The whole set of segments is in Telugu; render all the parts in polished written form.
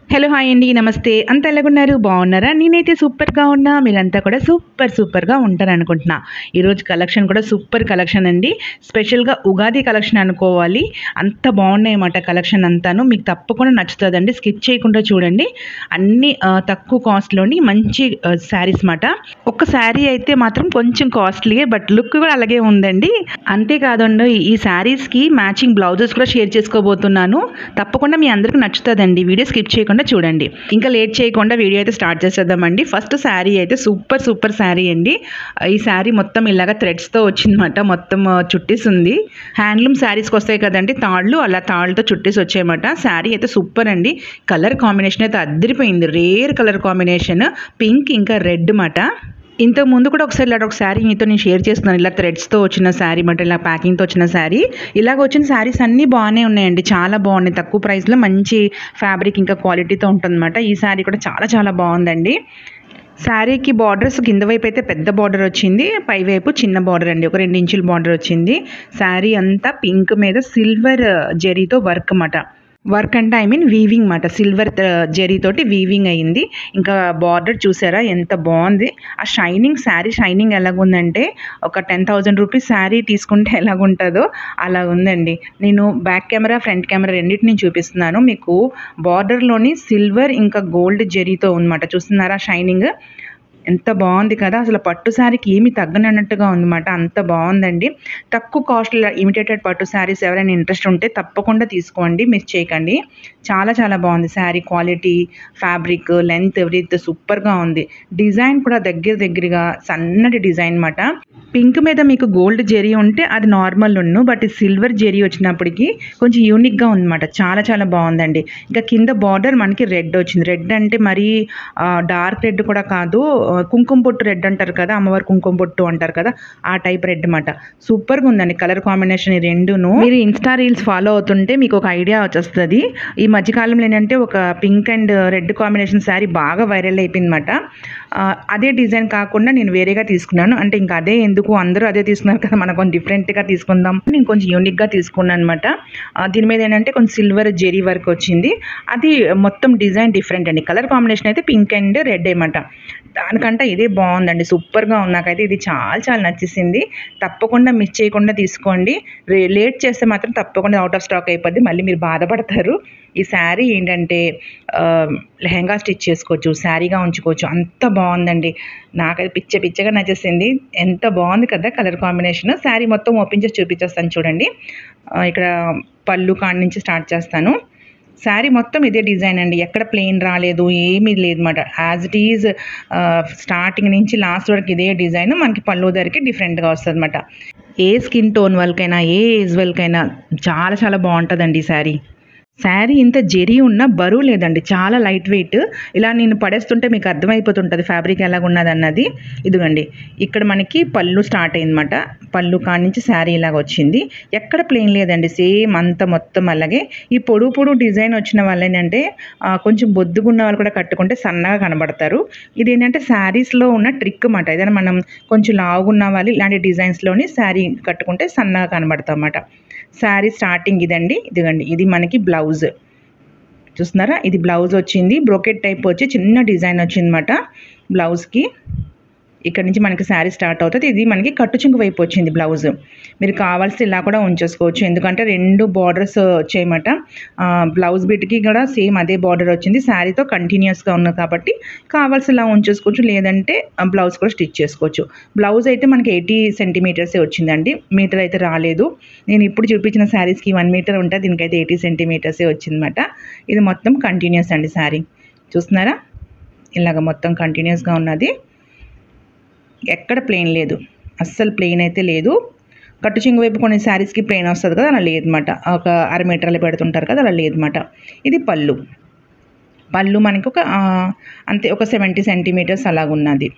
హలో హాయ్ అండి నమస్తే అంత ఎలాగున్నారు బాగున్నారా నేనైతే సూపర్గా ఉన్నా మీరంతా కూడా సూపర్గా ఉంటారనుకుంటున్నా ఈరోజు కలెక్షన్ కూడా సూపర్ కలెక్షన్ అండి స్పెషల్గా ఉగాది కలెక్షన్ అనుకోవాలి అంత బాగున్నాయి అన్నమాట కలెక్షన్ అంతాను మీకు తప్పకుండా నచ్చుతుందండి స్కిప్ చేయకుండా చూడండి అన్ని తక్కువ కాస్ట్లోని మంచి శారీస్ మాట ఒక శారీ అయితే మాత్రం కొంచెం కాస్ట్లీయే బట్ లుక్ కూడా అలాగే ఉందండి అంతేకాదండి ఈ శారీస్కి మ్యాచింగ్ బ్లౌజెస్ కూడా షేర్ చేసుకోబోతున్నాను తప్పకుండా మీ అందరికీ నచ్చుతుందండి వీడియో స్కిప్ చేయకుండా చూడండి ఇంకా లేట్ చేయకుండా వీడియో అయితే స్టార్ట్ చేసేద్దామండి ఫస్ట్ శారీ అయితే సూపర్ శారీ అండి ఈ శారీ మొత్తం ఇలాగా థ్రెడ్స్తో వచ్చిందన్నమాట మొత్తం చుట్టీస్ ఉంది హ్యాండ్లూమ్ శారీస్కి వస్తాయి కదండి తాళ్ళు అలా తాళ్ళతో చుట్టీస్ వచ్చాయన్నమాట శారీ అయితే సూపర్ అండి కలర్ కాంబినేషన్ అయితే అద్దరిపోయింది రేర్ కలర్ కాంబినేషన్ పింక్ ఇంకా రెడ్ మాట ఇంతకు ముందు కూడా ఒకసారి ఇలాంటి ఒక శారీ మీతో నేను షేర్ చేస్తున్నాను ఇలా థ్రెడ్స్తో వచ్చిన శారీ మాట ఇలా ప్యాకింగ్తో వచ్చిన శారీ ఇలాగ వచ్చిన శారీస్ అన్నీ బాగానే ఉన్నాయండి చాలా బాగున్నాయి తక్కువ ప్రైస్లో మంచి ఫ్యాబ్రిక్ ఇంకా క్వాలిటీతో ఉంటుందన్నమాట ఈ శారీ కూడా చాలా బాగుందండి శారీకి బార్డర్స్ కింద వైపు అయితే పెద్ద బార్డర్ వచ్చింది పై వైపు చిన్న బార్డర్ అండి ఒక 2 ఇంచుల బార్డర్ వచ్చింది శారీ అంతా పింక్ మీద సిల్వర్ జెరీతో వర్క్ అన్నమాట వర్క్ అంటే ఐ మీన్ వీవింగ్ మాట సిల్వర్ జెరీతోటి వీవింగ్ అయ్యింది ఇంకా బార్డర్ చూసారా ఎంత బాగుంది ఆ షైనింగ్ శారీ షైనింగ్ ఎలాగుందంటే ఒక 10,000 రూపీస్ శారీ తీసుకుంటే ఎలాగుంటుందో అలా ఉందండి నేను బ్యాక్ కెమెరా ఫ్రంట్ కెమెరా రెండింటిని చూపిస్తున్నాను మీకు బార్డర్లోని సిల్వర్ ఇంకా గోల్డ్ జెరీతో ఉందన్నమాట చూస్తున్నారా షైనింగ్ ఎంత బాగుంది కదా అసలు పట్టు శారీకి ఏమి తగ్గనట్టుగా ఉందన్నమాట అంత బాగుందండి తక్కువ కాస్ట్లో ఇమిటేటెడ్ పట్టు శారీస్ ఎవరైనా ఇంట్రెస్ట్ ఉంటే తప్పకుండా తీసుకోండి మిస్ చేయకండి చాలా బాగుంది sari quality fabric length width సూపర్గా ఉంది డిజైన్ కూడా దగ్గరగా సన్నటి డిజైన్ అన్నమాట పింక్ మీద మీకు గోల్డ్ జెరీ ఉంటే అది నార్మల్ ఉన్ను బట్ సిల్వర్ జెరీ వచ్చినప్పటికీ కొంచెం యూనిక్గా ఉందన్నమాట చాలా బాగుందండి ఇంకా కింద బార్డర్ మనకి రెడ్ వచ్చింది రెడ్ అంటే మరీ డార్క్ రెడ్ కూడా కాదు కుంకుమ పొట్టు రెడ్ అంటారు కదా అమ్మవారి కుంకుమ పొట్టు అంటారు కదా ఆ టైప్ రెడ్ అన్నమాట సూపర్గా ఉందండి కలర్ కాంబినేషన్ ఈ రెండును మీరు ఇన్స్టా రీల్స్ ఫాలో అవుతుంటే మీకు ఒక ఐడియా వచ్చేస్తుంది ఈ మధ్యకాలంలో ఏంటంటే ఒక pink and red combination sari బాగా వైరల్ అయిపోయిందన్నమాట అదే డిజైన్ కాకుండా నేను వేరేగా తీసుకున్నాను అంటే ఇంకా అదే ఎందుకు అందరూ అదే తీసుకున్నారు కదా మనం కొంచెం డిఫరెంట్గా తీసుకుందాం నేను కొంచెం యూనిక్గా తీసుకున్నాను అనమాట దీని మీద ఏంటంటే కొంచెం సిల్వర్ జెరీ వర్క్ వచ్చింది అది మొత్తం డిజైన్ డిఫరెంట్ అండి కలర్ కాంబినేషన్ అయితే పింక్ అండ్ రెడ్ అన్నమాట దానికంటే ఇదే బాగుందండి సూపర్గా ఉంది నాకైతే ఇది చాలా నచ్చేసింది తప్పకుండా మిస్ చేయకుండా తీసుకోండి లేట్ చేస్తే మాత్రం తప్పకుండా అవుట్ ఆఫ్ స్టాక్ అయిపోద్ది మళ్ళీ మీరు బాధపడతారు ఈ శారీ ఏంటంటే లెహంగా స్టిచ్ చేసుకోవచ్చు శారీగా ఉంచుకోవచ్చు అంత బాగుందండి నాకైతే పిచ్చగా నచ్చేసింది ఎంత బాగుంది కదా కలర్ కాంబినేషన్ శారీ మొత్తం ఓపెన్ చేసి చూపించేస్తాను చూడండి ఇక్కడ పళ్ళు కాడి నుంచి స్టార్ట్ చేస్తాను శారీ మొత్తం ఇదే డిజైన్ అండి ఎక్కడ ప్లెయిన్ రాలేదు ఏమీ లేదన్నమాట యాజ్ ఇట్ ఈజ్ స్టార్టింగ్ నుంచి లాస్ట్ వరకు ఇదే డిజైన్ మనకి పళ్ళు ధరకి డిఫరెంట్గా వస్తుంది అనమాట ఏ స్కిన్ టోన్ వాళ్ళకైనా ఏ ఏజ్ వాళ్ళకైనా చాలా బాగుంటుందండి ఈ శారీ ఇంత జెరీ ఉన్న బరువు లేదండి చాలా లైట్ వెయిట్ ఇలా నేను పడేస్తుంటే మీకు అర్థమైపోతుంటుంది ఫ్యాబ్రిక్ ఎలాగున్నది అన్నది ఇదిగండి ఇక్కడ మనకి పళ్ళు స్టార్ట్ అయిందన్నమాట పళ్ళు కాడి నుంచి శారీ ఇలాగ వచ్చింది ఎక్కడ ప్లెయిన్ లేదండి సేమ్ అంత మొత్తం అలాగే ఈ పొడుగు డిజైన్ వచ్చిన వాళ్ళు ఏంటంటే కొంచెం బొద్దుగున్న వాళ్ళు కూడా కట్టుకుంటే సన్నగా కనబడతారు ఇది ఏంటంటే శారీస్లో ఉన్న ట్రిక్ అన్నమాట ఏదైనా మనం కొంచెం లావుగున్న వాళ్ళు ఇలాంటి డిజైన్స్లోని శారీ కట్టుకుంటే సన్నగా కనబడతాం అన్నమాట శారీ స్టార్టింగ్ ఇదిగండి ఇది మనకి బ్లౌజ్ చూస్తున్నారా ఇది బ్లౌజ్ వచ్చింది బ్రోకెట్ టైప్ వచ్చి చిన్న డిజైన్ వచ్చిందన్నమాట బ్లౌజ్కి ఇక్కడ నుంచి మనకి శారీ స్టార్ట్ అవుతుంది ఇది మనకి కట్టుచుంకు వైపు వచ్చింది బ్లౌజ్ మీరు కావాల్సి ఇలా కూడా ఉంచేసుకోవచ్చు ఎందుకంటే 2 బార్డర్స్ వచ్చాయన్నమాట బ్లౌజ్ బిట్కి కూడా సేమ్ అదే బార్డర్ వచ్చింది శారీతో కంటిన్యూస్గా ఉంది కాబట్టి కావాల్సి ఇలా ఉంచేసుకోవచ్చు లేదంటే బ్లౌజ్ కూడా స్టిచ్ చేసుకోవచ్చు బ్లౌజ్ అయితే మనకి 80 సెంటీమీటర్సే వచ్చిందండి మీటర్ అయితే రాలేదు నేను ఇప్పుడు చూపించిన శారీస్కి 1 మీటర్ ఉంటే దీనికైతే 80 సెంటీమీటర్సే వచ్చిందన్నమాట ఇది మొత్తం కంటిన్యూస్ అండి శారీ చూస్తున్నారా ఇలాగ మొత్తం కంటిన్యూస్గా ఉన్నది ఎక్కడ ప్లెయిన్ లేదు అస్సలు ప్లెయిన్ అయితే లేదు కట్టు చింగు వైపు కొన్ని శారీస్కి ప్లెయిన్ వస్తుంది కదా అలా లేదన్నమాట ఒక 1/2 మీటర్లు పెడుతుంటారు కదా అలా లేదన్నమాట ఇది పళ్ళు మనకి ఒక అంతే ఒక 70 సెంటీమీటర్స్ అలాగున్నది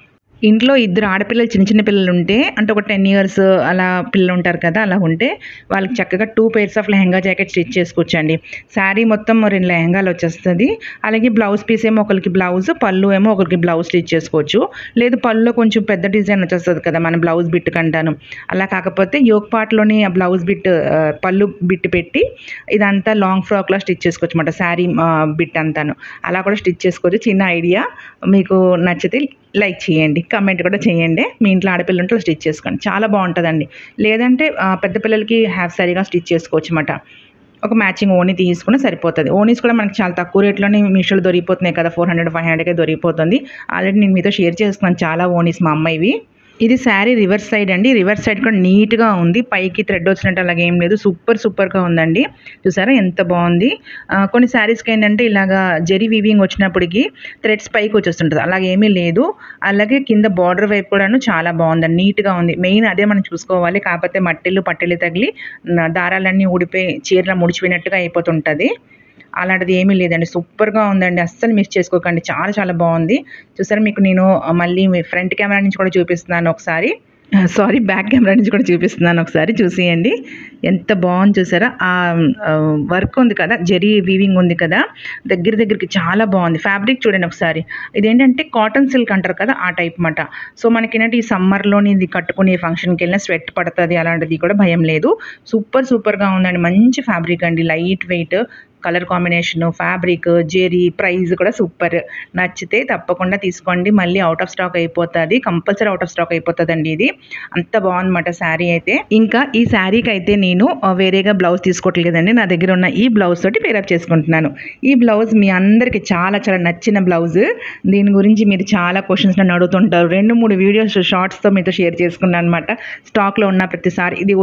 ఇంట్లో ఇద్దరు ఆడపిల్లలు చిన్న చిన్న పిల్లలు ఉంటే అంటే ఒక 10 ఇయర్స్ అలా పిల్లలు ఉంటారు కదా, అలా ఉంటే వాళ్ళకి చక్కగా 2 pairs of lehenga jacket stitch చేసుకోవచ్చండి. శారీ మొత్తం 2 లెహంగాలు వచ్చేస్తుంది. అలాగే బ్లౌజ్ పీస్ ఏమో ఒకరికి బ్లౌజ్, పళ్ళు ఏమో ఒకరికి బ్లౌజ్ స్టిచ్ చేసుకోవచ్చు. లేదు పళ్ళులో కొంచెం పెద్ద డిజైన్ వచ్చేస్తుంది కదా మన బ్లౌజ్ బిట్ కంటాను, అలా కాకపోతే యోక్ పార్ట్లోని ఆ బ్లౌజ్ బిట్ పళ్ళు బిట్ పెట్టి ఇదంతా లాంగ్ ఫ్రాక్లా స్టిచ్ చేసుకోవచ్చు అన్నమాట. శారీ బిట్ అంతాను అలా కూడా స్టిచ్ చేసుకోవచ్చు. చిన్న ఐడియా, మీకు నచ్చితే లైక్ చేయండి, కమెంట్ కూడా చేయండి. మీ ఇంట్లో ఆడపిల్లలు ఉంటే స్టిచ్ చేసుకోండి, చాలా బాగుంటుందండి. లేదంటే పెద్ద పిల్లలకి హాఫ్ సారీగా స్టిచ్ చేసుకోవచ్చు అన్నమాట. ఒక మ్యాచింగ్ ఓనీ తీసుకుని సరిపోతుంది. ఓనీస్ కూడా మనకి చాలా తక్కువ రేట్లోనే మీషోలో దొరికిపోతున్నాయి కదా, 400 500కే దొరికిపోతుంది. ఆల్రెడీ నేను మీతో షేర్ చేస్తున్నాను చాలా ఓనీస్ మా అమ్మాయివి. ఇది శారీ రివర్స్ సైడ్ అండి. రివర్స్ సైడ్ కూడా నీట్గా ఉంది, పైకి థ్రెడ్ వచ్చినట్టు అలాగే ఏం లేదు, సూపర్గా ఉందండి. చూసారా ఎంత బాగుంది. కొన్ని శారీస్కి ఏంటంటే ఇలాగా జరీ వీవింగ్ వచ్చినప్పటికీ థ్రెడ్స్ పైకి వచ్చేస్తుంటుంది, అలాగే ఏమీ లేదు. అలాగే కింద బార్డర్ వైపు కూడాను చాలా బాగుందండి, నీట్గా ఉంది. మెయిన్ అదే మనం చూసుకోవాలి. కాకపోతే పట్టిల్లు తగిలి దారాలన్నీ ఊడిపోయి చీరలా ముడిచిపోయినట్టుగా అయిపోతుంటుంది. అలాంటిది ఏమీ లేదండి, సూపర్గా ఉందండి. అస్సలు మిస్ చేసుకోకండి, చాలా బాగుంది. చూసారా, మీకు నేను మళ్ళీ ఫ్రంట్ కెమెరా నుంచి కూడా చూపిస్తున్నాను ఒకసారి, సారీ బ్యాక్ కెమెరా నుంచి కూడా చూపిస్తున్నాను ఒకసారి చూసేయండి. ఎంత బాగుంది చూసారా. ఆ వర్క్ ఉంది కదా, జరీ వీవింగ్ ఉంది కదా, దగ్గరికి చాలా బాగుంది. ఫ్యాబ్రిక్ చూడండి ఒకసారి. ఇదేంటంటే కాటన్ సిల్క్ అంటారు కదా, ఆ టైప్ మాట. సో మనకేంటంటే ఈ సమ్మర్లోని ఇది కట్టుకుని ఫంక్షన్కి వెళ్ళినా స్వెట్ పడుతుంది, అలాంటిది కూడా భయం లేదు. సూపర్గా ఉందండి. మంచి ఫ్యాబ్రిక్ అండి, light weight, colour combination, fabric, జెరీ, ప్రైస్ కూడా సూపర్. నచ్చితే తప్పకుండా తీసుకోండి. మళ్ళీ అవుట్ ఆఫ్ స్టాక్ అయిపోతుంది, కంపల్సరీ అవుట్ ఆఫ్ స్టాక్ అయిపోతుందండి. ఇది అంత బాగుందన్నమాట శారీ అయితే. ఇంకా ఈ శారీకి అయితే నేను వేరేగా బ్లౌజ్ తీసుకోవట్లేదండి, నా దగ్గర ఉన్న ఈ బ్లౌజ్ తోటి పేరప్ చేసుకుంటున్నాను. ఈ బ్లౌజ్ మీ అందరికీ చాలా నచ్చిన బ్లౌజ్. దీని గురించి మీరు చాలా క్వశ్చన్స్ నన్ను అడుగుతుంటారు. 2-3 వీడియోస్ షార్ట్స్తో మీతో షేర్ చేసుకున్నాను అనమాట. స్టాక్లో ఉన్న ప్రతిసారి ఇది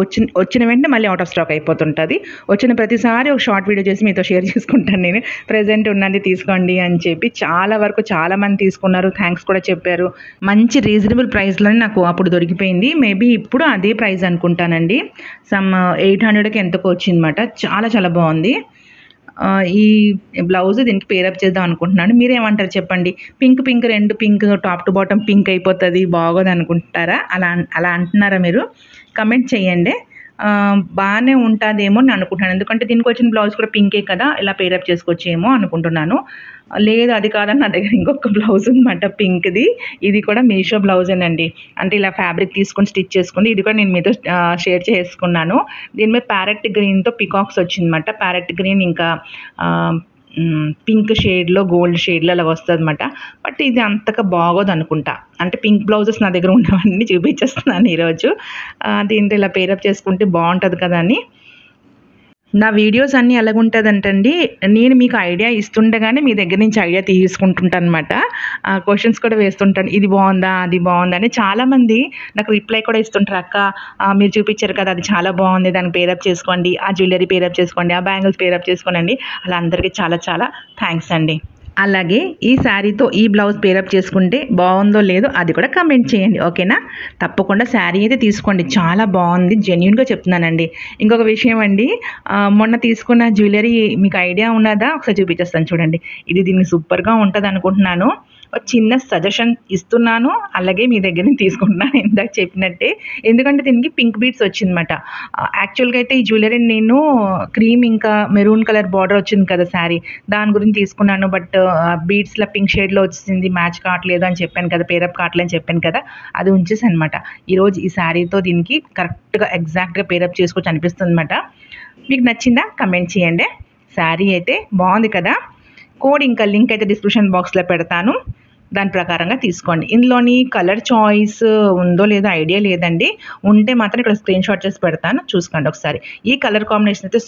వచ్చిన వెంటనే మళ్ళీ అవుట్ ఆఫ్ స్టాక్ అయిపోతుంటుంది. వచ్చిన ప్రతిసారి ఒక షార్ట్ వీడియో చేసి మీతో షేర్ చేసుకుంటాను నేను. ప్రెజెంట్ ఉన్నది తీసుకోండి అని చెప్పి చాలా మంది తీసుకున్నారు, థ్యాంక్స్ కూడా చెప్పారు. మంచి రీజనబుల్ ప్రైస్లోనే నాకు అప్పుడు దొరికిపోయింది. మేబీ ఇప్పుడు అదే ప్రైస్ అనుకుంటానండి, సమ్ 800కి ఎంతకో వచ్చిందన్నమాట. చాలా బాగుంది. ఈ బ్లౌజ్ దీనికి పేరప్ చేద్దాం అనుకుంటున్నాను. మీరేమంటారు చెప్పండి. Pink 2 pink top to bottom pink అయిపోతుంది, బాగోదు అనుకుంటారా? అలా అంటున్నారా మీరు? కమెంట్ చేయండి. బాగానే ఉంటుందేమో అని అనుకుంటున్నాను, ఎందుకంటే దీనికి వచ్చిన బ్లౌజ్ కూడా పింకే కదా, ఇలా పేరప్ చేసుకోవచ్చేమో అనుకుంటున్నాను. లేదు అది కాదని నా దగ్గర ఇంకొక బ్లౌజ్ ఉందన్నమాట పింక్ది. ఇది కూడా మీషో బ్లౌజేనండి. అంటే ఇలా ఫ్యాబ్రిక్ తీసుకొని స్టిచ్ చేసుకుని ఇది కూడా నేను మీతో షేర్ చేసుకున్నాను. దీని మీద ప్యారెట్ గ్రీన్తో పికాక్స్ వచ్చిందన్నమాట. ప్యారెట్ గ్రీన్ ఇంకా పింక్ షేడ్లో గోల్డ్ షేడ్లో అలా వస్తుంది అనమాట. బట్ ఇది అంతగా బాగోదు అనుకుంటా. అంటే పింక్ బ్లౌజెస్ నా దగ్గర ఉన్నవన్నీ చూపించేస్తున్నాను ఈరోజు. దీంతో ఇలా పేరప్ చేసుకుంటే బాగుంటుంది కదా అని. నా వీడియోస్ అన్నీ ఎలాగుంటుందంటండి, నేను మీకు ఐడియా ఇస్తుండగానే మీ దగ్గర నుంచి ఐడియా తీసుకుంటుంటాను అనమాట. క్వశ్చన్స్ కూడా వేస్తుంటాను, ఇది బాగుందా అది బాగుందా అని. చాలామంది నాకు రిప్లై కూడా ఇస్తుంటారు, అక్క మీరు చూపించారు కదా అది చాలా బాగుంది, దానికి పేరప్ చేసుకోండి, ఆ జ్యువెలరీ పేరప్ చేసుకోండి, ఆ బ్యాంగిల్స్ పేరప్ చేసుకోండి. అలా అందరికీ చాలా థ్యాంక్స్ అండి. అలాగే ఈ శారీతో ఈ బ్లౌజ్ పేరప్ చేసుకుంటే బాగుందో లేదో అది కూడా కమెంట్ చేయండి, ఓకేనా? తప్పకుండా శారీ అయితే తీసుకోండి, చాలా బాగుంది, జెన్యూన్గా చెప్తున్నానండి. ఇంకొక విషయం అండి, మొన్న తీసుకున్న జ్యువెలరీ మీకు ఐడియా ఉన్నదా? ఒకసారి చూపించేస్తాను చూడండి. ఇది దీనికి సూపర్గా ఉంటుంది అనుకుంటున్నాను. ఒక చిన్న సజెషన్ ఇస్తున్నాను, అలాగే మీ దగ్గర నుంచి తీసుకుంటున్నాను ఇందాక చెప్పినట్టే. ఎందుకంటే దీనికి పింక్ బీడ్స్ వచ్చిందన్నమాట. యాక్చువల్గా అయితే ఈ జ్యువెలరీ నేను క్రీమ్ ఇంకా మెరూన్ కలర్ బార్డర్ వచ్చింది కదా శారీ, దాని గురించి తీసుకున్నాను. బట్ బీడ్స్లో పింక్ షేడ్లో వచ్చింది, మ్యాచ్ కావట్లేదు అని చెప్పాను కదా, పేరప్ కావట్లేదు అని చెప్పాను కదా, అది ఉంచేసి అనమాట. ఈరోజు ఈ శారీతో దీనికి కరెక్ట్గా ఎగ్జాక్ట్గా పేరప్ చేసుకోవచ్చు అనిపిస్తుంది అనమాట. మీకు నచ్చిందా? కమెంట్ చేయండి. శారీ అయితే బాగుంది కదా. కోడ్ ఇంకా లింక్ అయితే డిస్క్రిప్షన్ బాక్స్లో పెడతాను, దాని ప్రకారంగా తీసుకోండి. ఇందులోని కలర్ చాయిస్ ఉందో లేదో ఐడియా లేదండి, ఉంటే మాత్రం ఇక్కడ స్క్రీన్ షాట్ చేసి పెడతాను, చూసుకోండి ఒకసారి. ఈ కలర్ కాంబినేషన్ అయితే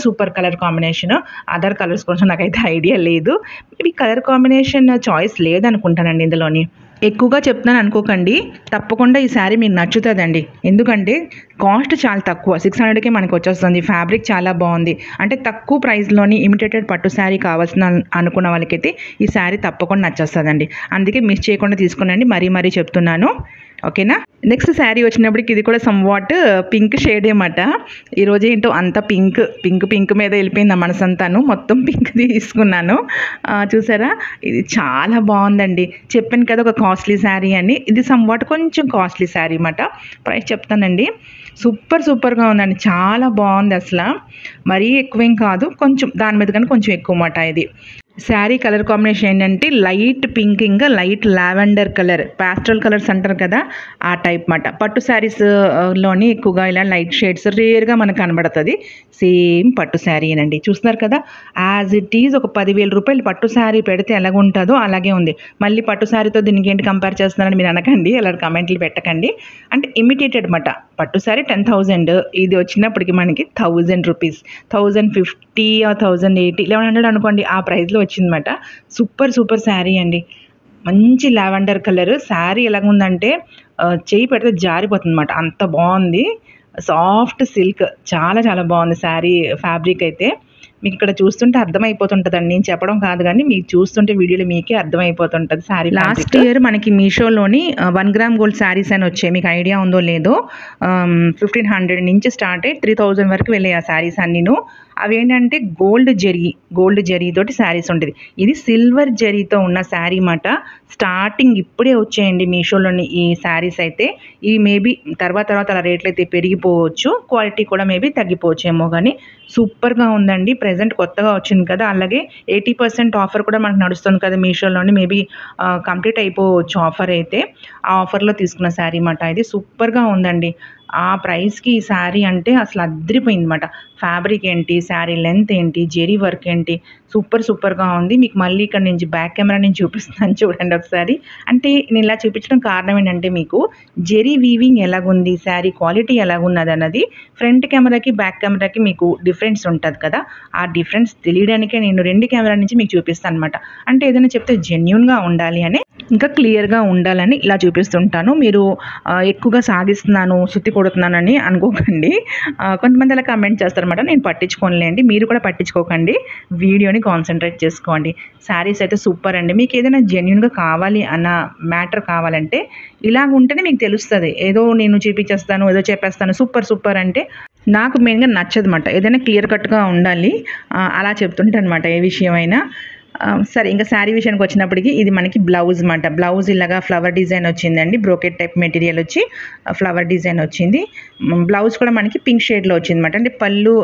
super colour combination. Other colours కొంచెం నాకైతే ఐడియా లేదు. ఈ కలర్ కాంబినేషన్ చాయిస్ లేదనుకుంటానండి ఇందులోని. ఎక్కువగా చెప్తున్నాను అనుకోకండి, తప్పకుండా ఈ శారీ మీకు నచ్చుతుందండి. ఎందుకంటే కాస్ట్ చాలా తక్కువ, 600కే మనకు వచ్చేస్తుంది. ఫ్యాబ్రిక్ చాలా బాగుంది. అంటే తక్కువ ప్రైస్లోని ఇమిటేటెడ్ పట్టు శారీ కావాల్సిన అనుకున్న వాళ్ళకైతే ఈ శారీ తప్పకుండా నచ్చేస్తుందండి. అందుకే మిస్ చేయకుండా తీసుకునండి, మరీ చెప్తున్నాను. ఓకేనా. నెక్స్ట్ శారీ వచ్చినప్పటికి ఇది కూడా సమ్వాట్ పింక్ షేడ్ అన్నమాట. ఈరోజు ఏంటో అంత పింక్ పింక్ పింక్ మీద వెళ్ళిపోయింది నా మనసంతాను. మొత్తం పింక్ తీసుకున్నాను. చూసారా, ఇది చాలా బాగుందండి. చెప్పాను కదా ఒక కాస్ట్లీ శారీ అని. ఇది సమ్వాట్ కొంచెం కాస్ట్లీ శారీ అన్నమాట. ప్రైస్ చెప్తానండి. సూపర్గా ఉందండి. చాలా బాగుంది అసలు. మరీ ఎక్కువేం కాదు, కొంచెం దాని మీద కానీ కొంచెం ఎక్కువ అన్నమాట. ఇది శారీ కలర్ కాంబినేషన్ ఏంటంటే లైట్ పింక్ ఇంకా light lavender colour, pastel colours అంటారు కదా ఆ టైప్ మాట. పట్టు శారీస్ లోని ఎక్కువగా ఇలా లైట్ షేడ్స్ రేర్గా మనకు కనబడుతుంది. సేమ్ పట్టు శారీ అండి. చూస్తున్నారు కదా, యాజ్ ఇట్ ఈజ్ ఒక 10,000 రూపాయలు పట్టు శారీ పెడితే ఎలాగుంటుందో అలాగే ఉంది. మళ్ళీ పట్టు శారీతో దీనికి ఏంటి కంపేర్ చేస్తున్నారని మీరు అనకండి, అలా కామెంట్లు పెట్టకండి. అంటే ఇమిటేటెడ్ మాట. పట్టు శారీ 10,000, ఇది వచ్చినప్పటికి మనకి 1,000 రూపీస్, 1,050 or 1,080, 1,100 అనుకోండి, ఆ ప్రైస్లో వచ్చిందన్నమాట. సూపర్ శారీ అండి. మంచి లావెండర్ కలర్ శారీ. ఎలాగుందంటే చేయి పెడితే జారిపోతుంది అన్నమాట, అంత బాగుంది. సాఫ్ట్ సిల్క్, చాలా బాగుంది శారీ ఫ్యాబ్రిక్ అయితే. మీకు ఇక్కడ చూస్తుంటే అర్థమైపోతుంటుందండి, నేను చెప్పడం కాదు కానీ మీకు చూస్తుంటే వీడియోలో మీకే అర్థమైపోతుంటుంది శారీ. లాస్ట్ ఇయర్ మనకి మీషోలోని 1 గ్రామ్ గోల్డ్ శారీస్ అని వచ్చాయి. మీకు ఐడియా ఉందో లేదో. 1,500 నుంచి స్టార్ట్ అయ్యి 3,000 వరకు వెళ్ళాయి ఆ శారీస్ అన్నీను. అవి ఏంటంటే గోల్డ్ జరీ తోటి శారీస్ ఉంటుంది. ఇది సిల్వర్ జరీతో ఉన్న శారీ మాట. స్టార్టింగ్ ఇప్పుడే వచ్చాయండి మీషోలోని ఈ శారీస్ అయితే. ఈ మేబీ తర్వాత అలా రేట్లు అయితే పెరిగిపోవచ్చు, క్వాలిటీ కూడా మేబీ తగ్గిపోవచ్చేమో, కానీ సూపర్గా ఉందండి. ప్రెజెంట్ కొత్తగా వచ్చింది కదా, అలాగే 80% ఆఫర్ కూడా మనకు నడుస్తుంది కదా మీషోలోని. మేబీ కంప్లీట్ అయిపోవచ్చు ఆఫర్ అయితే. ఆ ఆఫర్లో తీసుకున్న శారీ మాట. ఇది సూపర్గా ఉందండి. ఆ ప్రైస్కి ఈ శారీ అంటే అసలు అదిరిపోయింది అనమాట. ఫ్యాబ్రిక్ ఏంటి, శారీ లెంత్ ఏంటి, జెరీ వర్క్ ఏంటి, సూపర్గా ఉంది. మీకు మళ్ళీ ఇక్కడ నుంచి బ్యాక్ కెమెరా నుంచి చూపిస్తున్నాను చూడండి ఒకసారి. అంటే నేను ఇలా చూపించడం కారణం ఏంటంటే మీకు జెరీ వీవింగ్ ఎలాగుంది, శారీ క్వాలిటీ ఎలాగున్నది అన్నది ఫ్రంట్ కెమెరాకి బ్యాక్ కెమెరాకి మీకు డిఫరెన్స్ ఉంటుంది కదా, ఆ డిఫరెన్స్ తెలియడానికే నేను 2 కెమెరా నుంచి మీకు చూపిస్తాను అనమాట. అంటే ఏదైనా చెప్తే జెన్యూన్గా ఉండాలి అని, ఇంకా క్లియర్గా ఉండాలని ఇలా చూపిస్తుంటాను. మీరు ఎక్కువగా సాగిస్తున్నాను, సుత్తి కొడుతున్నానని అనుకోకండి. కొంతమంది అలా కామెంట్ చేస్తారనమాట, నేను పట్టించుకోనులేండి. మీరు కూడా పట్టించుకోకండి, వీడియోని కాన్సన్ట్రేట్ చేసుకోండి. శారీస్ అయితే సూపర్ అండి. మీకు ఏదైనా జెన్యూన్గా కావాలి అన్న మ్యాటర్ కావాలంటే ఇలాగ ఉంటేనే మీకు తెలుస్తుంది. ఏదో నేను చూపించేస్తాను, ఏదో చెప్పేస్తాను సూపర్ అంటే నాకు మెయిన్గా నచ్చదు అనమాట. ఏదైనా క్లియర్ కట్గా ఉండాలి, అలా చెప్తుంటాను అనమాట ఏ విషయమైనా. సరే, ఇంకా శారీ విషయానికి వచ్చినప్పటికీ ఇది మనకి బ్లౌజ్ అన్నమాట. బ్లౌజ్ ఇలాగా ఫ్లవర్ డిజైన్ వచ్చిందండి. బ్రోకెట్ టైప్ మెటీరియల్ వచ్చి ఫ్లవర్ డిజైన్ వచ్చింది. బ్లౌజ్ కూడా మనకి పింక్ షేడ్లో వచ్చింది అనమాట. అంటే పళ్ళు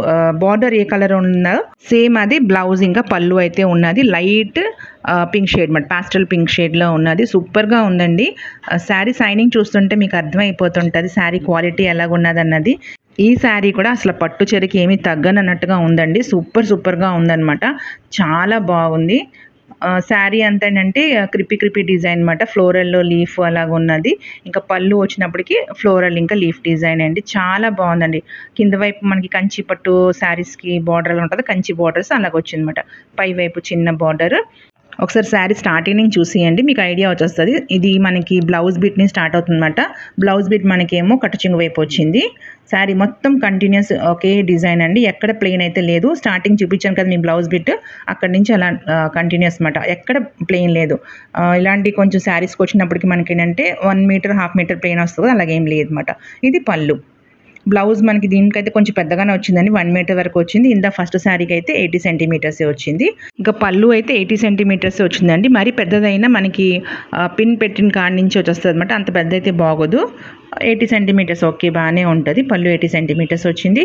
బార్డర్ ఏ కలర్ ఉందో సేమ్ అది బ్లౌజ్, ఇంకా పళ్ళు అయితే ఉన్నది లైట్ పింక్ షేడ్ అన్నమాట, పాస్టల్ పింక్ షేడ్లో ఉన్నది. సూపర్గా ఉందండి. శారీ సైనింగ్ చూస్తుంటే మీకు అర్థమైపోతుంటుంది శారీ క్వాలిటీ ఎలాగున్నది అన్నది. ఈ శారీ కూడా అసలు పట్టు చీరకి ఏమీ తగ్గనన్నట్టుగా ఉందండి. సూపర్గా ఉందన్నమాట. చాలా బాగుంది. శారీ అంతా ఏంటంటే క్రిపీ డిజైన్ అనమాట. ఫ్లోరల్లో లీఫ్ అలాగ ఉన్నది. ఇంకా పళ్ళు వచ్చినప్పటికీ ఫ్లోరల్ ఇంకా లీఫ్ డిజైన్ అండి. చాలా బాగుందండి. కింద వైపు మనకి కంచి పట్టు శారీస్కి బార్డర్ ఉంటుంది, కంచి బార్డర్స్ అలాగ వచ్చిందన్నమాట. పై వైపు చిన్న బార్డర్. ఒకసారి శారీ స్టార్టింగ్ నుంచి చూసేయండి, మీకు ఐడియా వచ్చేస్తుంది. ఇది మనకి బ్లౌజ్ బిట్ నుంచి స్టార్ట్ అవుతుందన్నమాట. బ్లౌజ్ బిట్ మనకేమో కట్టు చెంగు వైపు వచ్చింది. శారీ మొత్తం కంటిన్యూస్ ఒకే డిజైన్ అండి, ఎక్కడ ప్లెయిన్ అయితే లేదు. స్టార్టింగ్ చూపించాను కదా మీ బ్లౌజ్ బిట్, అక్కడి నుంచి అలా కంటిన్యూస్ అనమాట, ఎక్కడ ప్లెయిన్ లేదు. ఇలాంటి కొంచెం శారీస్కి వచ్చినప్పటికి మనకి ఏంటంటే 1 మీటర్ 1/2 మీటర్ ప్లెయిన్ వస్తుంది, అలాగేం లేదు అనమాట. ఇది పళ్ళు. బ్లౌజ్ మనకి దీనికైతే కొంచెం పెద్దగానే వచ్చిందని 1 మీటర్ వరకు వచ్చింది. ఇందా ఫస్ట్ శారీకి అయితే 80 సెంటీమీటర్సే వచ్చింది. ఇంకా పళ్ళు అయితే 80 సెంటీమీటర్సే వచ్చిందండి. మరి పెద్దదైనా మనకి పిన్ పెట్టిన కాడి నుంచి వచ్చేస్తుంది అనమాట, అంత పెద్ద అయితే బాగోదు. 80 సెంటీమీటర్స్ ఓకే, బాగానే ఉంటుంది. పళ్ళు 80 సెంటీమీటర్స్ వచ్చింది.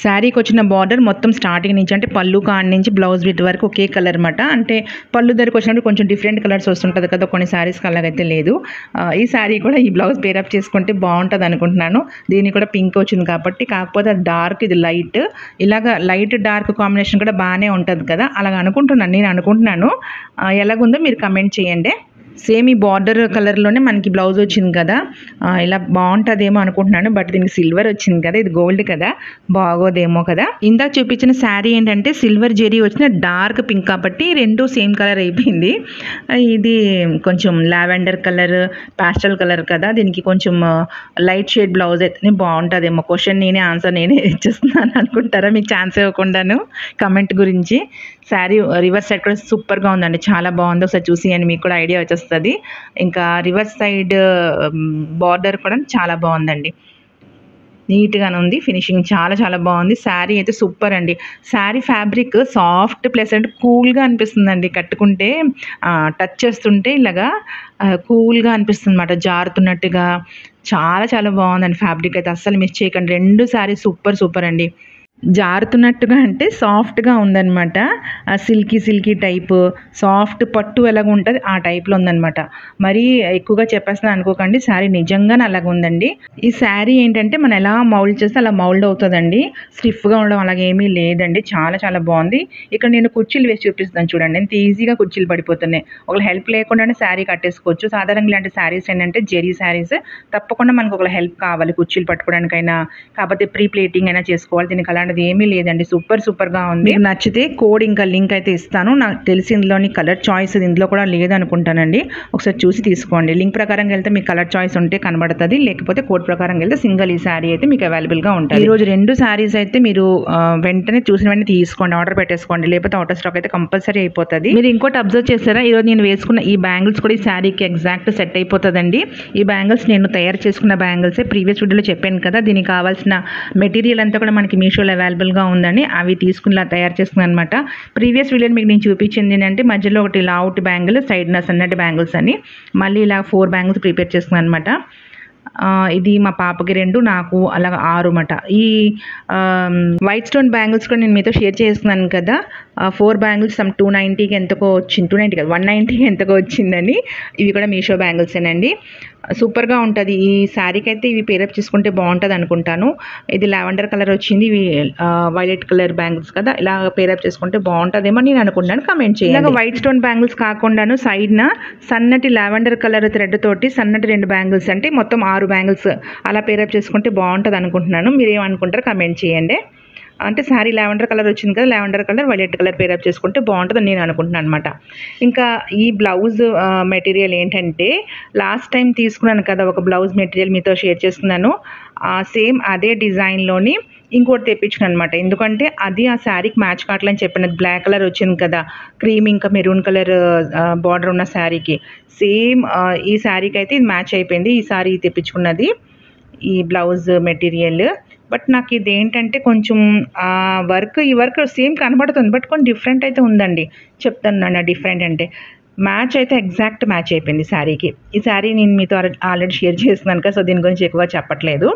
శారీకి వచ్చిన బార్డర్ మొత్తం స్టార్టింగ్ నుంచి అంటే పళ్ళు కాడి నుంచి బ్లౌజ్ బిట్ వరకు ఒకే కలర్ అనమాట. అంటే పళ్ళు దగ్గరకు వచ్చినప్పుడు కొంచెం డిఫరెంట్ కలర్స్ వస్తుంటుంది కదా, కొన్ని శారీస్కి అలాగైతే లేదు. ఈ శారీ కూడా ఈ బ్లౌజ్ పేరప్ చేసుకుంటే బాగుంటుంది అనుకుంటున్నాను. దీనికి కూడా పింక్ వచ్చింది కాబట్టి, కాకపోతే అది డార్క్, ఇది లైట్. ఇలాగ లైట్ డార్క్ కాంబినేషన్ కూడా బాగానే ఉంటుంది కదా, అలాగ అనుకుంటున్నాను. నేను అనుకుంటున్నాను, ఎలాగుందో మీరు కమెంట్ చేయండి. సేమ్ ఈ బార్డర్ కలర్లోనే మనకి బ్లౌజ్ వచ్చింది కదా, ఇలా బాగుంటుందేమో అనుకుంటున్నాను. బట్ దీనికి సిల్వర్ వచ్చింది కదా, ఇది గోల్డ్ కదా, బాగోదేమో కదా. ఇందాక చూపించిన శారీ ఏంటంటే సిల్వర్ జెరీ వచ్చిన డార్క్ పింక్ కాబట్టి రెండు సేమ్ కలర్ అయిపోయింది. ఇది కొంచెం లావెండర్ కలర్, పాస్టల్ కలర్ కదా, దీనికి కొంచెం లైట్ షేడ్ బ్లౌజ్ అయితే బాగుంటుందేమో. క్వశ్చన్ నేనే, ఆన్సర్ నేనే ఇచ్చేస్తున్నాను అనుకుంటారా, మీకు ఛాన్స్ ఇవ్వకుండాను కమెంట్ గురించి. శారీ రివర్స్ సైడ్ కూడా సూపర్గా ఉందండి, చాలా బాగుంది. ఒకసారి చూసి అని మీకు కూడా ఐడియా వచ్చేస్తుంది. ఇంకా రివర్స్ సైడ్ బార్డర్ కూడా చాలా బాగుందండి, నీట్గానే ఉంది. ఫినిషింగ్ చాలా చాలా బాగుంది. శారీ అయితే సూపర్ అండి. శారీ ఫ్యాబ్రిక్ సాఫ్ట్ ప్లస్ అంటే కూల్గా అనిపిస్తుందండి. కట్టుకుంటే టచ్ చేస్తుంటే ఇలాగా కూల్గా అనిపిస్తుంది అన్నమాట, జారుతున్నట్టుగా. చాలా చాలా బాగుందండి ఫ్యాబ్రిక్ అయితే, అస్సలు మిస్ చేయకండి. 2 శారీ సూపర్ సూపర్ అండి. జారుతున్నట్టుగా అంటే సాఫ్ట్గా ఉందన్నమాట, సిల్కీ సిల్కీ టైప్, సాఫ్ట్ పట్టు ఎలాగ ఉంటుంది ఆ టైప్లో ఉందన్నమాట. మరీ ఎక్కువగా చెప్పేస్తాను అనుకోకండి, శారీ నిజంగానే అలాగ ఉందండి. ఈ శారీ ఏంటంటే మనం ఎలా మౌల్డ్ చేస్తే అలా మౌల్డ్ అవుతుందండి, స్టిఫ్గా ఉండడం అలాగేమీ లేదండి. చాలా చాలా బాగుంది. ఇక్కడ నేను కుర్చీలు వేసి చూపిస్తాను చూడండి, ఎంత ఈజీగా కుర్చీలు పడిపోతున్నాయి. ఒకవేళ హెల్ప్ లేకుండానే శారీ కట్టేసుకోవచ్చు. సాధారణంగా ఇలాంటి శారీస్ ఏంటంటే జెరీ శారీస్, తప్పకుండా మనకు ఒక హెల్ప్ కావాలి కుర్చీలు పట్టుకోవడానికైనా, కాకపోతే ప్రీ ప్లేటింగ్ అయినా చేసుకోవాలి. దీనికి అలాంటిది ఏమీ లేదండి, సూపర్ సూపర్గా ఉంది. మీకు నచ్చితే కోడ్ ఇంకా లింక్ అయితే ఇస్తాను. నాకు తెలిసి ఇందులోని కలర్ చాయిస్ ఇందులో కూడా లేదనుకుంటానండి, ఒకసారి చూసి తీసుకోండి. లింక్ ప్రకారం వెళ్తే మీకు కలర్ చాయిస్ ఉంటే కనబడుతుంది, లేకపోతే కోడ్ ప్రకారం వెళ్తే సింగిల్ ఈ శారీ అయితే మీకు అవైలబుల్గా ఉంటుంది. ఈరోజు 2 శారీస్ అయితే మీరు వెంటనే చూసిన వెంటనే తీసుకోండి, ఆర్డర్ పెట్టేసుకోండి, లేకపోతే అవుటర్ స్టాక్ అయితే కంపల్సరీ అయిపోతుంది. మీరు ఇంకోటి అబ్జర్వ్ చేస్తారా, ఈరోజు నేను వేసుకున్న ఈ బ్యాంగిల్స్ కూడా ఈ శారీకి ఎగ్జాక్ట్ సెట్ అయిపోతుందండి. ఈ బ్యాంగిల్స్ నేను తయారు చేసుకున్న బ్యాంగిల్సే, ప్రీవియస్ వీడియోలో చెప్పాను కదా. దీనికి కావాల్సిన మెటీరియల్ అంతా కూడా మనకి మీషోలో అవైలబుల్గా ఉందని అవి తీసుకుని తయారు చేసుకున్నాను అనమాట. ప్రీవియస్ వీడియోలో మీకు నేను చూపించింది ఏంటంటే మధ్యలో ఒకటి లావుట్ బ్యాంగిల్, సైడ్న సన్నటి బ్యాంగిల్స్ అని, మళ్ళీ ఇలా 4 బ్యాంగిల్స్ ప్రిపేర్ చేసుకున్నాను అనమాట. ఇది మా పాపకి 2, నాకు అలాగ 6 అన్నమాట. ఈ వైట్ స్టోన్ బ్యాంగిల్స్ కూడా నేను మీతో షేర్ చేస్తున్నాను కదా. 4 బ్యాంగిల్స్ 290కి ఎంతకో వచ్చింది, 290 కదా 190కి ఎంతకో వచ్చిందని. ఇవి కూడా మీషో బ్యాంగిల్సేనండి, సూపర్గా ఉంటుంది. ఈ శారీకి అయితే ఇవి పేరప్ చేసుకుంటే బాగుంటుంది అనుకుంటాను. ఇది లావెండర్ కలర్ వచ్చింది, ఇవి వైలెట్ కలర్ బ్యాంగిల్స్ కదా, ఇలా పేరప్ చేసుకుంటే బాగుంటుందేమో నేను అనుకుంటాను. కమెంట్ చేయండి. ఇలాగ వైట్ స్టోన్ బ్యాంగిల్స్ కాకుండాను సైడ్న సన్నటి లావెండర్ కలర్ థ్రెడ్ తోటి సన్నటి 2 బ్యాంగిల్స్, అంటే మొత్తం 6 బ్యాంగిల్స్ అలా పేరప్ చేసుకుంటే బాగుంటుంది అనుకుంటున్నాను. మీరు ఏమనుకుంటారో కమెంట్ చేయండి. అంటే శారీ లావెండర్ కలర్ వచ్చింది కదా, lavender colour violet colour pair up చేసుకుంటే బాగుంటుందని నేను అనుకుంటున్నాను అనమాట. ఇంకా ఈ బ్లౌజ్ మెటీరియల్ ఏంటంటే లాస్ట్ టైం తీసుకున్నాను కదా ఒక బ్లౌజ్ మెటీరియల్ మీతో షేర్ చేస్తున్నాను, సేమ్ అదే డిజైన్లోని ఇంకోటి తెప్పించుకున్నాను అనమాట. ఎందుకంటే అది ఆ శారీకి మ్యాచ్ కావట్లని చెప్పిన, బ్లాక్ కలర్ వచ్చింది కదా, క్రీమ్ ఇంకా మెరూన్ కలర్ బార్డర్ ఉన్న శారీకి సేమ్ ఈ శారీకి అయితే ఇది మ్యాచ్ అయిపోయింది. ఈ శారీ తెప్పించుకున్నది ఈ బ్లౌజ్ మెటీరియల్. బట్ నాకు ఇది ఏంటంటే కొంచెం ఈ వర్క్ సేమ్ కనబడుతుంది, బట్ కొంచెం డిఫరెంట్ అయితే ఉందండి. చెప్తాను డిఫరెంట్ అంటే మ్యాచ్ అయితే ఎగ్జాక్ట్ మ్యాచ్ అయిపోయింది శారీకి. ఈ శారీ నేను మీతో ఆల్రెడీ షేర్ చేస్తున్నాను కదా, సో దీని గురించి ఎక్కువ చెప్పట్లేదు.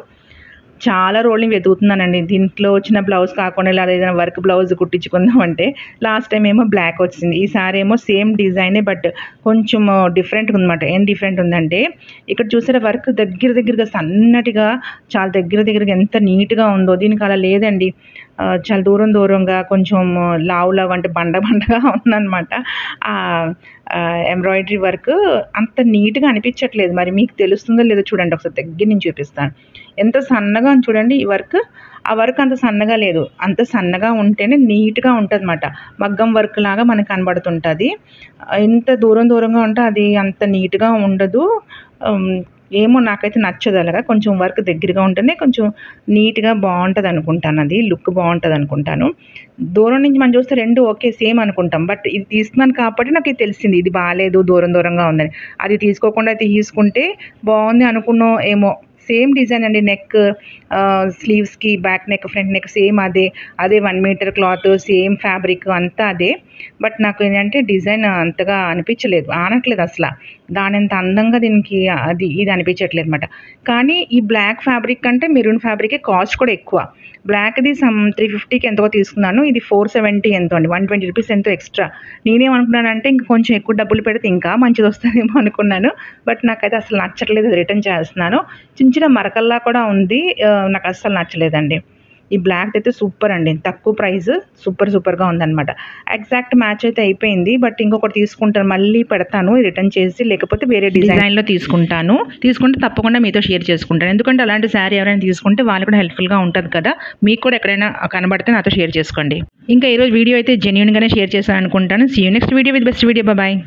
చాలా రోజులు వెతుకుతున్నానండి, దీంట్లో వచ్చిన బ్లౌజ్ కాకుండా ఇలా ఏదైనా వర్క్ బ్లౌజ్ కుట్టించుకుందామంటే. లాస్ట్ టైం ఏమో బ్లాక్ వచ్చింది, ఈసారి ఏమో సేమ్ డిజైనే బట్ కొంచెం డిఫరెంట్గా ఉందన్నమాట. ఏం డిఫరెంట్ ఉందంటే ఇక్కడ చూసే వర్క్ దగ్గరగా సన్నటిగా, చాలా దగ్గరగా ఎంత నీట్గా ఉందో, దీనికి అలా లేదండి. చాలా దూరంగా కొంచెం లావు అంటే బండగా ఉందన్నమాట. ఎంబ్రాయిడరీ వర్క్ అంత నీట్గా అనిపించట్లేదు. మరి మీకు తెలుస్తుందో లేదో చూడండి, ఒకసారి దగ్గర నుంచి చూపిస్తాను. ఎంత సన్నగా ఉంది చూడండి ఈ వర్క్. ఆ వర్క్ అంత సన్నగా లేదు, అంత సన్నగా ఉంటేనే నీట్గా ఉంటుంది అన్నమాట. మగ్గం వర్క్ లాగా మనకు కనబడుతుంటుంది. ఎంత దూరంగా ఉంటే అది అంత నీట్గా ఉండదు. ఏమో నాకైతే నచ్చదు అలాగా. కొంచెం వర్క్ దగ్గరగా ఉంటేనే కొంచెం నీట్గా బాగుంటుంది అనుకుంటాను, అది లుక్ బాగుంటుంది అనుకుంటాను. దూరం నుంచి మనం చూస్తే 2 ఓకే సేమ్ అనుకుంటాం, బట్ ఇది తీసుకున్నాను కాబట్టి నాకు ఇది తెలిసింది ఇది బాగాలేదు, దూరంగా ఉందని. అది తీసుకోకుండా తీసుకుంటే బాగుంది అనుకున్నాం ఏమో. సేమ్ డిజైన్ అండి, నెక్ స్లీవ్స్కి back neck front neck same అదే 1 మీటర్ క్లాత్, సేమ్ ఫ్యాబ్రిక్ అంతా అదే. బట్ నాకు ఏంటంటే డిజైన్ అంతగా అనిపించలేదు, ఆనట్లేదు అసలు. దాని అంత అందంగా దీనికి ఇది అనిపించట్లేదు అనమాట. కానీ ఈ బ్లాక్ ఫ్యాబ్రిక్ అంటే మెరూన్ ఫ్యాబ్రిక్ కాస్ట్ కూడా ఎక్కువ. బ్లాక్ది 350కి ఎంతో తీసుకున్నాను, ఇది 470 ఎంతో అండి, 120 రూపీస్ ఎంతో ఎక్స్ట్రా. నేనేమనుకున్నానంటే ఇంక కొంచెం ఎక్కువ డబ్బులు పెడితే ఇంకా మంచిది వస్తుందేమో అనుకున్నాను. బట్ నాకైతే అసలు నచ్చట్లేదు, రిటర్న్ చేస్తున్నాను. చిన్న మరకల్లా కూడా ఉంది, నాకు అస్సలు నచ్చలేదండి. ఈ బ్లాక్ అయితే సూపర్ అండి, తక్కువ ప్రైస్, సూపర్గా ఉందన్నమాట. ఎగ్జాక్ట్ మ్యాచ్ అయితే అయిపోయింది. బట్ ఇంకొకటి తీసుకుంటాను, మళ్ళీ పెడతాను రిటర్న్ చేసి, లేకపోతే వేరే డిజైన్లో తీసుకుంటే తప్పకుండా మీతో షేర్ చేసుకుంటాను. ఎందుకంటే అలాంటి శారీ ఎవరైనా తీసుకుంటే వాళ్ళు కూడా హెల్ప్ఫుల్గా ఉంటుంది కదా. మీకు కూడా ఎక్కడైనా కనబడితే నాతో షేర్ చేసుకోండి. ఇంకా ఈరోజు వీడియో అయితే జెన్యూన్గానే షేర్ చేశాను అనుకుంటాను. See you next video with best video. Bye.